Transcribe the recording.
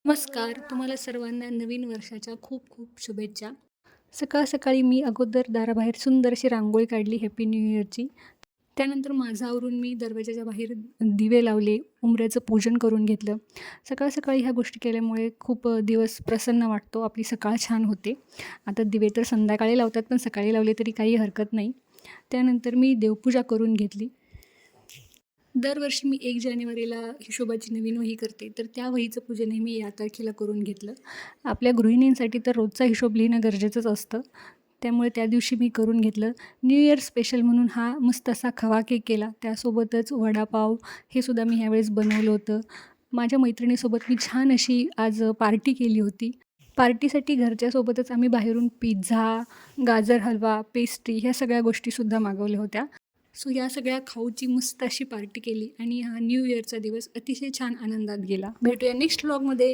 नमस्कार. तुम्हाला सर्वांना नवीन वर्षाच्या खूप खूप शुभेच्छा. सकाळी मी अगोदर दाराबाहेर सुंदर अशी रांगोळी काढली हॅपी न्यू इयरची. त्यानंतर माझं आवरून मी दरवाजाच्या बाहेर दिवे लावले, उंबऱ्याचं पूजन करून घेतलं. सकाळी ह्या गोष्टी केल्यामुळे खूप दिवस प्रसन्न वाटतो, आपली सकाळ छान होते. आता दिवे तर संध्याकाळी लावतात, पण सकाळी लावले तरी काही हरकत नाही. त्यानंतर मी देवपूजा करून घेतली. दरवर्षी मी 1 जानेवारीला हिशोबाची नवीन वही करते, तर त्या वहीचं पूजनही मी या तारखेला करून घेतलं. आपल्या गृहिणींसाठी तर रोजचा हिशोब लिहिणं गरजेचंच असतं. त्यामुळे त्या दिवशी मी करून घेतलं. न्यू इयर स्पेशल म्हणून हा मस्त असा खवा केक केला. त्यासोबतच वडापाव हे सुद्धा मी ह्यावेळेस बनवलं होतं. माझ्या मैत्रिणीसोबत मी छान अशी आज पार्टी केली होती. पार्टीसाठी घरच्यासोबतच आम्ही बाहेरून पिझ्झा, गाजर हलवा, पेस्ट्री ह्या सगळ्या गोष्टीसुद्धा मागवल्या होत्या. सो या सगळ्या खाऊची मस्त अशी पार्टी केली आणि हा न्यू इयरचा दिवस अतिशय छान आनंदात गेला. भेटूया नेक्स्ट व्लॉगमध्ये.